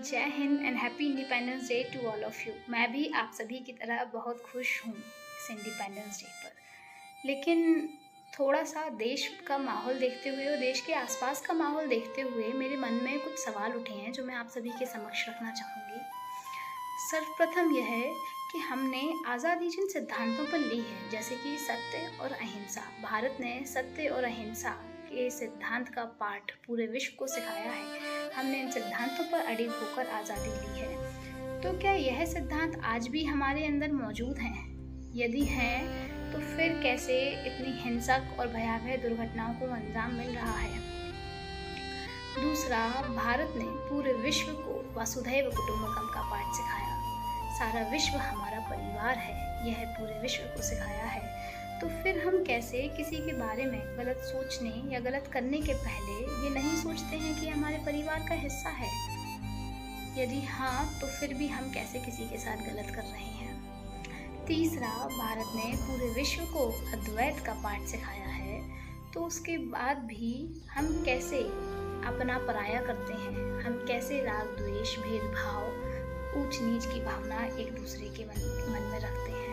जय हिंद and happy independence day to all of you. मैं भी आप सभी की तरह बहुत खुश हूँ इस इंडिपेंडेंस डे पर। लेकिन थोड़ा सा देश का माहौल देखते हुए और देश के आसपास का माहौल देखते हुए मेरे मन में कुछ सवाल उठे हैं जो मैं आप सभी के समक्ष रखना चाहूँगी। सर्वप्रथम यह है कि हमने आज़ादी जिन सिद्धांतों पर ली है, जैसे कि सत्य और अहिंसा। भारत ने सत्य और अहिंसा के सिद्धांत का पाठ पूरे विश्व को सिखाया है। हमने इन सिद्धांतों पर अडिग होकर आज़ादी ली है। तो क्या यह सिद्धांत आज भी हमारे अंदर मौजूद हैं? यदि हैं तो फिर कैसे इतनी हिंसक और भयावह दुर्घटनाओं को अंजाम मिल रहा है? दूसरा, भारत ने पूरे विश्व को वसुधैव कुटुंबकम का पाठ सिखाया। सारा विश्व हमारा परिवार है, यह पूरे विश्व को सिखाया है। तो फिर हम कैसे किसी के बारे में गलत सोचने या गलत करने के पहले ये नहीं सोचते हैं कि हमारे परिवार का हिस्सा है? यदि हाँ, तो फिर भी हम कैसे किसी के साथ गलत कर रहे हैं? तीसरा, भारत ने पूरे विश्व को अद्वैत का पाठ सिखाया है, तो उसके बाद भी हम कैसे अपना पराया करते हैं? हम कैसे राग द्वेष, भेदभाव, ऊंच नीच की भावना एक दूसरे के मन में रखते हैं?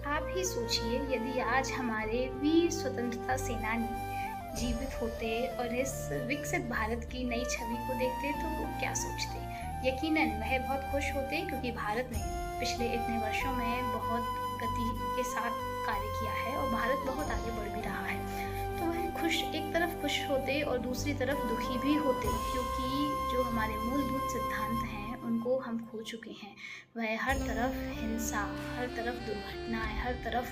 आप ही सोचिए, यदि आज हमारे वीर स्वतंत्रता सेनानी जीवित होते और इस विकसित भारत की नई छवि को देखते तो वो क्या सोचते? यकीनन वह बहुत खुश होते, क्योंकि भारत ने पिछले इतने वर्षों में बहुत गति के साथ कार्य किया है और भारत बहुत आगे बढ़ भी रहा है। तो वह एक तरफ खुश होते और दूसरी तरफ दुखी भी होते, क्योंकि जो हमारे मूलभूत सिद्धांत हैं उनको हम खो चुके हैं। वह हर तरफ हिंसा, हर तरफ दुर्घटनाएं, हर तरफ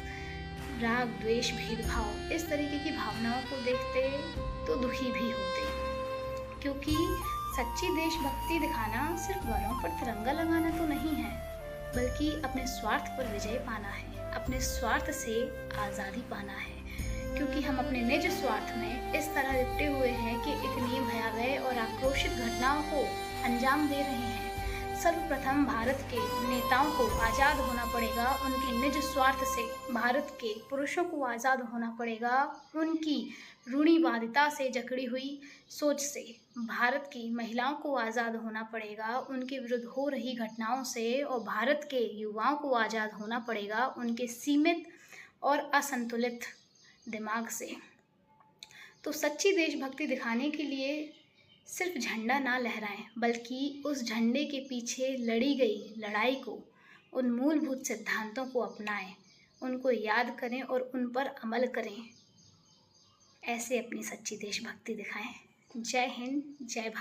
राग द्वेष, भेदभाव, इस तरीके की भावनाओं को देखते तो दुखी भी होते। क्योंकि सच्ची देशभक्ति दिखाना सिर्फ गलों पर तिरंगा लगाना तो नहीं है, बल्कि अपने स्वार्थ पर विजय पाना है, अपने स्वार्थ से आज़ादी पाना है। क्योंकि हम अपने निज स्वार्थ में इस तरह लिपटे हुए हैं कि इतनी भयावह और आक्रोशित घटनाओं को अंजाम दे रहे हैं। सर्वप्रथम भारत के नेताओं को आज़ाद होना पड़ेगा उनके निज स्वार्थ से। भारत के पुरुषों को आज़ाद होना पड़ेगा उनकी रूढ़िवादिता से जकड़ी हुई सोच से। भारत की महिलाओं को आज़ाद होना पड़ेगा उनके विरुद्ध हो रही घटनाओं से, और भारत के युवाओं को आज़ाद होना पड़ेगा उनके सीमित और असंतुलित दिमाग से। तो सच्ची देशभक्ति दिखाने के लिए सिर्फ झंडा ना लहराएं, बल्कि उस झंडे के पीछे लड़ी गई लड़ाई को, उन मूलभूत सिद्धांतों को अपनाएं, उनको याद करें और उन पर अमल करें। ऐसे अपनी सच्ची देशभक्ति दिखाएं। जय हिंद, जय भारत।